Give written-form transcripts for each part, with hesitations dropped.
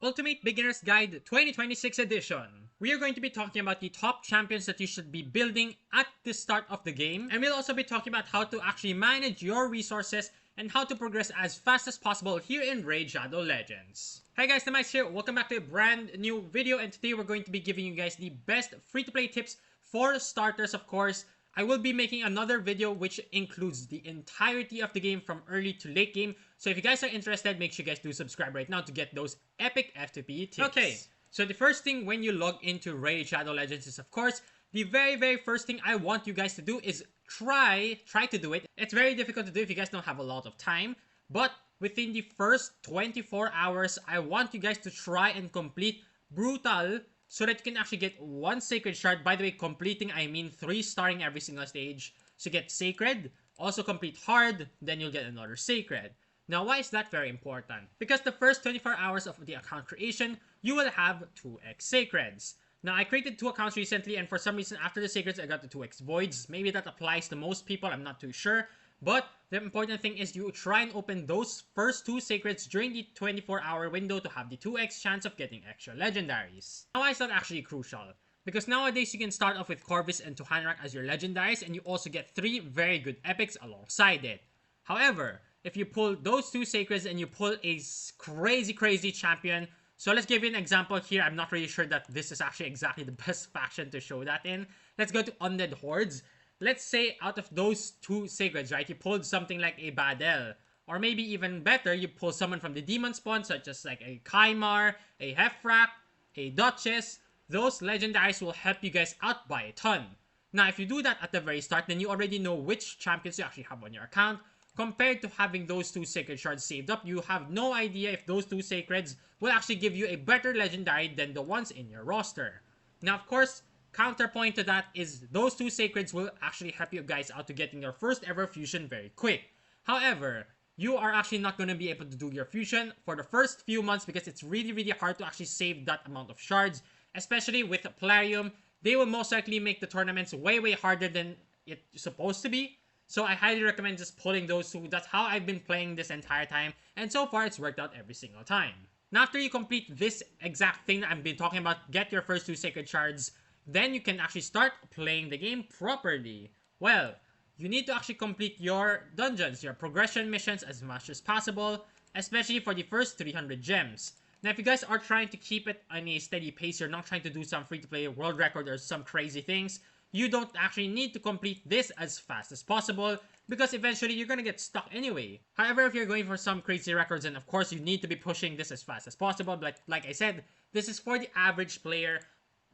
Ultimate Beginner's Guide 2026 edition. We are going to be talking about the top champions that you should be building at the start of the game, and we'll also be talking about how to actually manage your resources and how to progress as fast as possible here in Raidshadowlegends. Hey guys, Mice here, welcome back to a brand new video, and today we're going to be giving you guys the best free-to-play tips for starters, of course. I will be making another video which includes the entirety of the game from early to late game. So if you guys are interested, make sure you guys do subscribe right now to get those epic F2P tips. Okay, so the first thing when you log into Raidshadowlegends is, of course, the very first thing I want you guys to do is try to do it. It's very difficult to do if you guys don't have a lot of time, but within the first 24 hours, I want you guys to try and complete Brutal, so that you can actually get one Sacred Shard. By the way, completing, I mean 3-starring every single stage. So get Sacred, also complete Hard, then you'll get another Sacred. Now, why is that very important? Because the first 24 hours of the account creation, you will have 2x Sacreds. Now, I created 2 accounts recently, and for some reason, after the Sacreds, I got the 2x Voids. Maybe that applies to most people, I'm not too sure. But the important thing is you try and open those first 2 Sacreds during the 24-hour window to have the 2x chance of getting extra legendaries. Now, why is that actually crucial? Because nowadays you can start off with Corvus and Tuhanrak as your legendaries, and you also get 3 very good epics alongside it. However, if you pull those 2 Sacreds and you pull a crazy champion, so let's give you an example here. I'm not really sure that this is actually exactly the best faction to show that in. Let's go to Undead Hordes. Let's say out of those 2 Sacreds, right, you pulled something like a Badel. Or maybe even better, you pull someone from the Demon Spawn, such as like a Kaimar, a Hefrak, a Duchess. Those legendaries will help you guys out by a ton. Now, if you do that at the very start, then you already know which champions you actually have on your account. Compared to having those 2 Sacred Shards saved up, you have no idea if those 2 Sacreds will actually give you a better legendary than the ones in your roster. Now, of course, counterpoint to that is those 2 Sacreds will actually help you guys out to getting your first ever fusion very quick. However, you are actually not going to be able to do your fusion for the first few months because it's really hard to actually save that amount of shards. Especially with Plarium, they will most likely make the tournaments way harder than it's supposed to be. So I highly recommend just pulling those 2. That's how I've been playing this entire time, and so far it's worked out every single time. Now after you complete this exact thing that I've been talking about, get your first 2 Sacred Shards, then you can actually start playing the game properly. Well, you need to actually complete your dungeons, your progression missions as much as possible, especially for the first 300 gems. Now, if you guys are trying to keep it on a steady pace, you're not trying to do some free-to-play world record or some crazy things, you don't actually need to complete this as fast as possible because eventually you're gonna get stuck anyway. However, if you're going for some crazy records, then of course you need to be pushing this as fast as possible. But like I said, this is for the average player.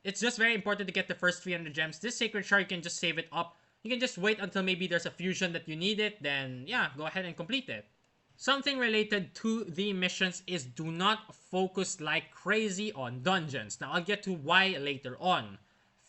It's just very important to get the first 300 gems. This Sacred Shard, you can just save it up. You can just wait until maybe there's a fusion that you need it, then yeah, go ahead and complete it. Something related to the missions is do not focus like crazy on dungeons. Now, I'll get to why later on.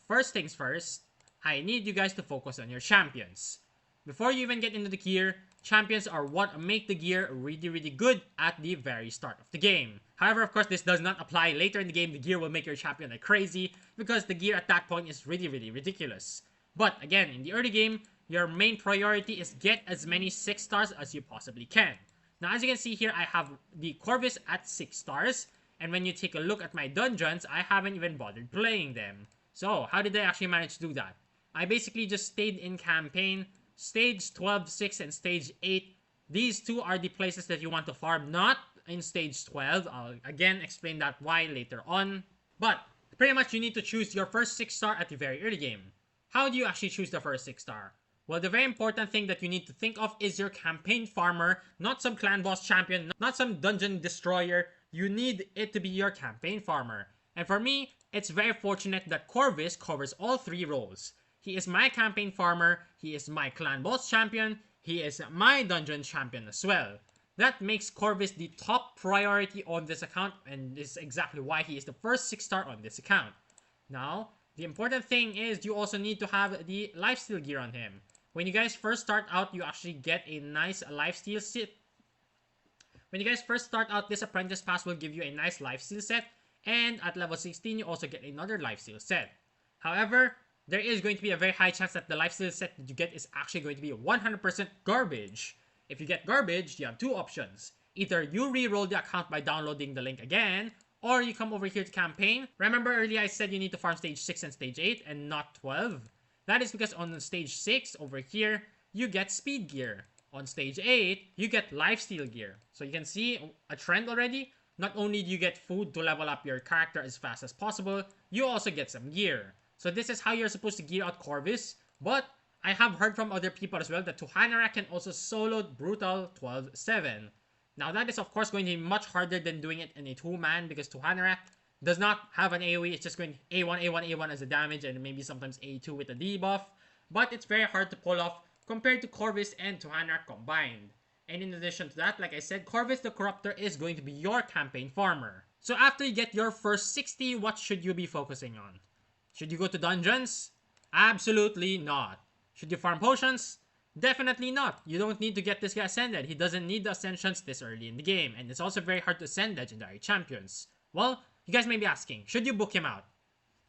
First things first, I need you guys to focus on your champions. Before you even get into the gear, champions are what make the gear really good at the very start of the game. However, of course, this does not apply later in the game. The gear will make your champion like crazy because the gear at that point is really ridiculous. But again, in the early game, your main priority is get as many 6 stars as you possibly can. Now, as you can see here, I have the Corvus at 6 stars. And when you take a look at my dungeons, I haven't even bothered playing them. So, how did I actually manage to do that? I basically just stayed in campaign. Stage 12, 6, and stage 8. These 2 are the places that you want to farm, not in stage 12. I'll again explain that why later on. But, pretty much you need to choose your first 6 star at the very early game. How do you actually choose the first 6 star? Well, the very important thing that you need to think of is your campaign farmer, not some clan boss champion, not some dungeon destroyer. You need it to be your campaign farmer. And for me, it's very fortunate that Corvus covers all 3 roles. He is my campaign farmer, he is my clan boss champion, he is my dungeon champion as well. That makes Corvus the top priority on this account, and this is exactly why he is the first 6 star on this account. Now, the important thing is you also need to have the lifesteal gear on him. When you guys first start out, you actually get a nice lifesteal set. When you guys first start out, this apprentice pass will give you a nice lifesteal set, and at level 16, you also get another lifesteal set. However, there is going to be a very high chance that the lifesteal set that you get is actually going to be 100% garbage. If you get garbage, you have 2 options. Either you re-roll the account by downloading the link again, or you come over here to campaign. Remember earlier I said you need to farm stage 6 and stage 8 and not 12? That is because on stage 6 over here, you get speed gear. On stage 8, you get lifesteal gear. So you can see a trend already. Not only do you get food to level up your character as fast as possible, you also get some gear. So this is how you're supposed to gear out Corvus. But I have heard from other people as well that Tuhanarak can also solo Brutal 12-7. Now that is of course going to be much harder than doing it in a 2-man because Tuhanarak does not have an AoE. It's just going A1, A1, A1 as a damage and maybe sometimes A2 with a debuff. But it's very hard to pull off compared to Corvus and Tuhanarak combined. And in addition to that, like I said, Corvus the Corruptor is going to be your campaign farmer. So after you get your first 60, what should you be focusing on? Should you go to dungeons? Absolutely not. Should you farm potions? Definitely not. You don't need to get this guy ascended. He doesn't need the ascensions this early in the game. And it's also very hard to ascend legendary champions. Well, you guys may be asking, should you book him out?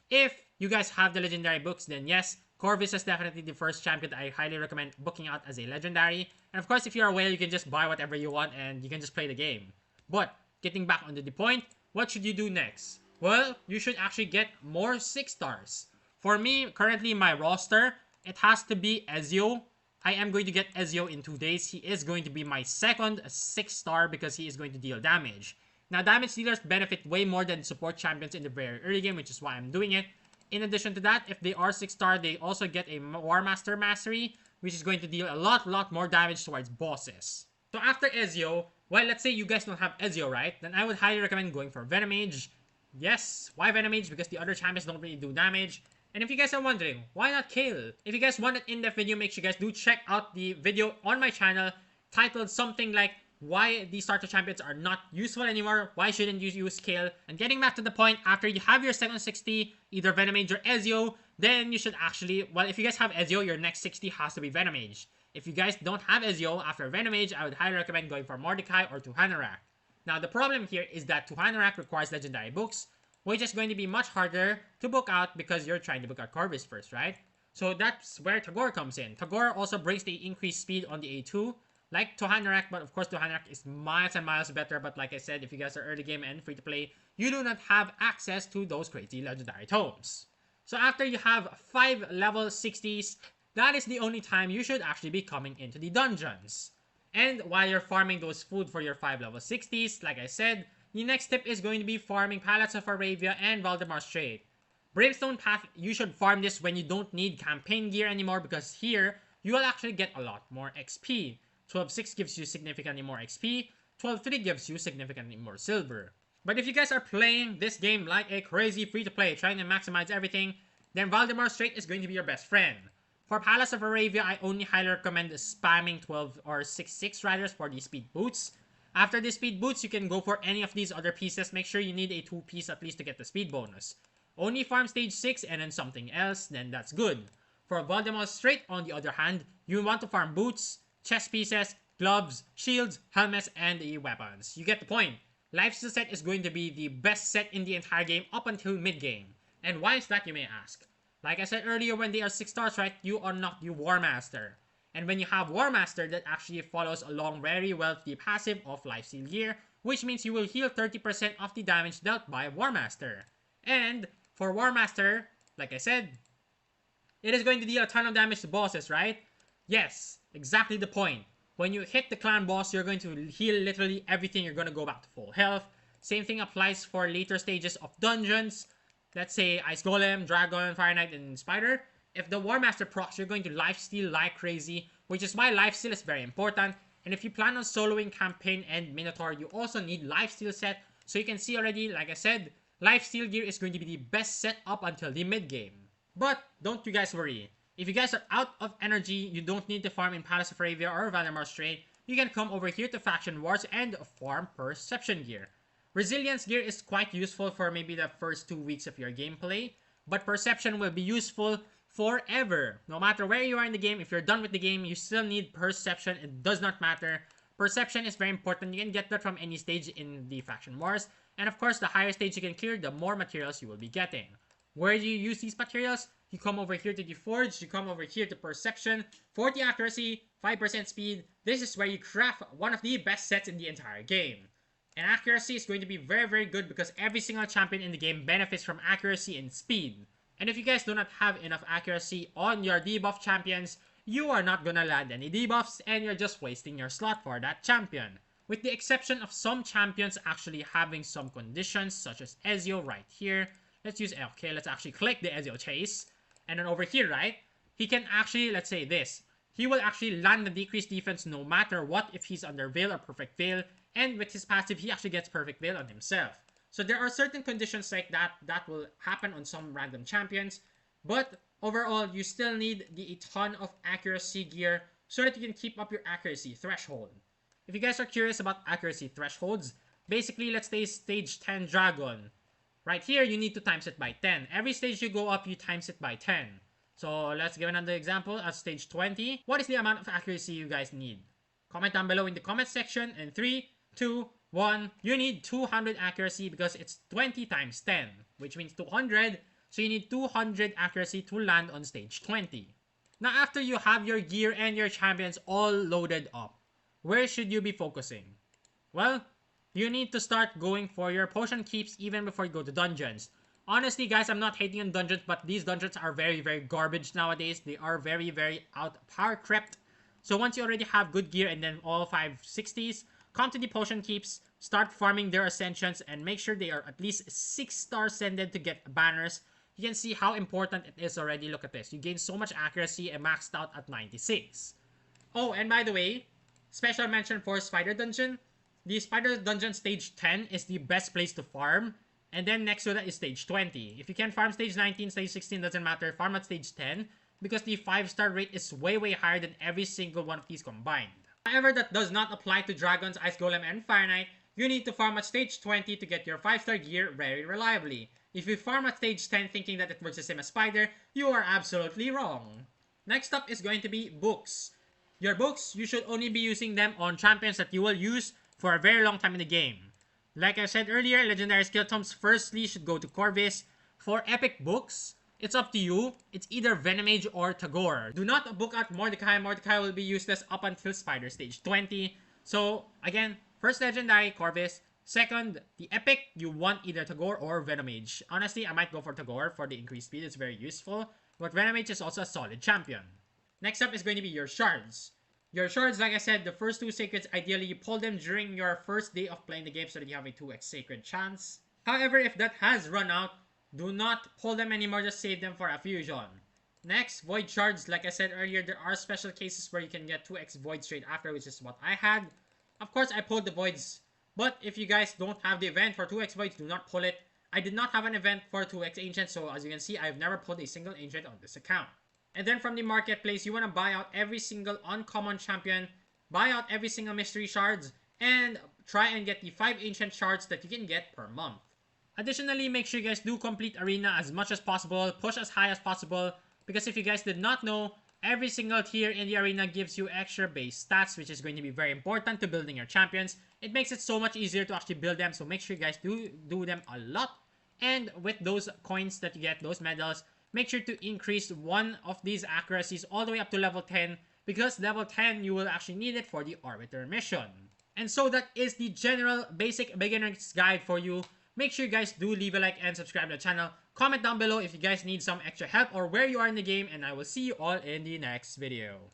If you guys have the legendary books, then yes, Corvus is definitely the first champion that I highly recommend booking out as a legendary. And of course, if you're a whale, you can just buy whatever you want and you can just play the game. But, getting back onto the point, what should you do next? Well, you should actually get more 6 stars. For me, currently my roster, it has to be Ezio. I am going to get Ezio in 2 days. He is going to be my second 6 star because he is going to deal damage. Now, damage dealers benefit way more than support champions in the very early game, which is why I'm doing it. In addition to that, if they are 6 star, they also get a War Master Mastery, which is going to deal a lot more damage towards bosses. So after Ezio, well, let's say you guys don't have Ezio, right? Then I would highly recommend going for Venomage. Yes, why Venomage? Because the other champions don't really do damage. And if you guys are wondering, why not Kale? If you guys want an in-depth video, make sure you guys do check out the video on my channel titled something like why these starter champions are not useful anymore, why shouldn't you use Kale? And getting back to the point, after you have your second 60, either Venomage or Ezio, then you should actually, well, if you guys have Ezio, your next 60 has to be Venomage. If you guys don't have Ezio after Venomage, I would highly recommend going for Mordecai or Tuhanarak. Now, the problem here is that Tuhanarak requires legendary books, which is going to be much harder to book out because you're trying to book out Corvus first, right? So that's where Tagore comes in. Tagore also brings the increased speed on the A2, like Tuhanarak, but of course Tuhanarak is miles and miles better. But like I said, if you guys are early game and free to play, you do not have access to those crazy legendary tomes. So after you have 5 level 60s, that is the only time you should actually be coming into the dungeons. And while you're farming those food for your 5 level 60s, like I said, the next step is going to be farming Palace of Aravia and Valdemar Strait. Brimstone Path, you should farm this when you don't need campaign gear anymore because here, you will actually get a lot more XP. 12.6 gives you significantly more XP, 12.3 gives you significantly more silver. But if you guys are playing this game like a crazy free-to-play, trying to maximize everything, then Valdemar Strait is going to be your best friend. For Palace of Aravia, I only highly recommend spamming 12 or 6 riders for the speed boots. After the speed boots, you can go for any of these other pieces. Make sure you need a 2 piece at least to get the speed bonus. Only farm stage 6 and then something else, then that's good. For Valdemar Strait, on the other hand, you want to farm boots, chest pieces, gloves, shields, helmets, and the weapons. You get the point. Lifesteal set is going to be the best set in the entire game up until mid-game. And why is that, you may ask? Like I said earlier, when they are 6 stars, right, you unlock the War Master. And when you have War Master, that actually follows along very well the passive of Lifesteal Gear, which means you will heal 30% of the damage dealt by War Master. And for War Master, like I said, it is going to deal a ton of damage to bosses, right? Yes, exactly the point. When you hit the clan boss, you're going to heal literally everything. You're going to go back to full health. Same thing applies for later stages of dungeons. Let's say Ice Golem, Dragon, Fire Knight, and Spider. If the War Master procs, you're going to lifesteal like crazy, which is why lifesteal is very important. And if you plan on soloing Campaign and Minotaur, you also need lifesteal set. So you can see already, like I said, lifesteal gear is going to be the best set up until the mid-game. But don't you guys worry. If you guys are out of energy, you don't need to farm in Palace of Aravia or Valdemar Strait. You can come over here to Faction Wars and farm Perception gear. Resilience gear is quite useful for maybe the first 2 weeks of your gameplay, but Perception will be useful forever. No matter where you are in the game, if you're done with the game, you still need Perception. It does not matter. Perception is very important. You can get that from any stage in the Faction Wars. And of course, the higher stage you can clear, the more materials you will be getting. Where do you use these materials? You come over here to the Forge, you come over here to Perception, 40 accuracy, 5% speed. This is where you craft one of the best sets in the entire game. And accuracy is going to be very, very good because every single champion in the game benefits from accuracy and speed. And if you guys do not have enough accuracy on your debuff champions, you are not gonna land any debuffs and you're just wasting your slot for that champion. With the exception of some champions actually having some conditions such as Ezio right here. Let's actually click the Ezio chase. And then over here, right, he can actually, let's say this. He will actually land the decreased defense no matter what if he's under Veil or Perfect Veil. And with his passive, he actually gets Perfect Veil on himself. So there are certain conditions like that that will happen on some random champions. But overall, you still need a ton of accuracy gear so that you can keep up your accuracy threshold. If you guys are curious about accuracy thresholds, basically let's say stage 10 dragon. Right here, you need to times it by 10. Every stage you go up, you times it by 10. So let's give another example at stage 20. What is the amount of accuracy you guys need? Comment down below in the comment section. In 3, 2, 1, you need 200 accuracy because it's 20 times 10, which means 200. So you need 200 accuracy to land on stage 20. Now after you have your gear and your champions all loaded up, where should you be focusing? Well, you need to start going for your potion keeps even before you go to dungeons. Honestly guys, I'm not hating on dungeons, but these dungeons are very, very garbage nowadays. They are very, very power crept. So once you already have good gear and then all 560s, come to the potion keeps, start farming their ascensions, and make sure they are at least 6-star ascended to get banners. You can see how important it is already. Look at this. You gain so much accuracy and maxed out at 96. Oh, and by the way, special mention for Spider Dungeon. The Spider Dungeon stage 10 is the best place to farm. And then next to that is stage 20. If you can farm stage 19, stage 16, doesn't matter. Farm at stage 10 because the 5-star rate is way, way higher than every single one of these combined. However, that does not apply to Dragons, Ice Golem, and Fire Knight. You need to farm at stage 20 to get your 5-star gear very reliably. If you farm at stage 10 thinking that it works the same as Spider, you are absolutely wrong. Next up is going to be books. Your books, you should only be using them on champions that you will use for a very long time in the game. Like I said earlier, Legendary Skill Tomes firstly should go to Corvus. For epic books, it's up to you. It's either Venomage or Tagore. Do not book out Mordecai. Mordecai will be useless up until Spider stage 20. So, again, first Legendary, Corvus. Second, the epic, you want either Tagore or Venomage. Honestly, I might go for Tagore for the increased speed. It's very useful. But Venomage is also a solid champion. Next up is going to be your shards. Your shards, like I said, the first 2 sacreds, ideally you pull them during your first day of playing the game so that you have a 2x sacred chance. However, if that has run out, do not pull them anymore, just save them for a fusion. Next, void shards. Like I said earlier, there are special cases where you can get 2x void straight after, which is what I had. Of course, I pulled the voids, but if you guys don't have the event for 2x voids, do not pull it. I did not have an event for 2x ancient, so as you can see, I've never pulled a single ancient on this account. And then from the marketplace, you want to buy out every single uncommon champion, buy out every single mystery shards, and try and get the 5 ancient shards that you can get per month. Additionally, make sure you guys do complete arena as much as possible, push as high as possible, because if you guys did not know, every single tier in the arena gives you extra base stats, which is going to be very important to building your champions. It makes it so much easier to actually build them, so make sure you guys do them a lot. And with those coins that you get, those medals, make sure to increase one of these accuracies all the way up to level 10, because level 10 you will actually need it for the Arbiter mission. And so that is the general basic beginner's guide for you. Make sure you guys do leave a like and subscribe to the channel. Comment down below if you guys need some extra help or where you are in the game, and I will see you all in the next video.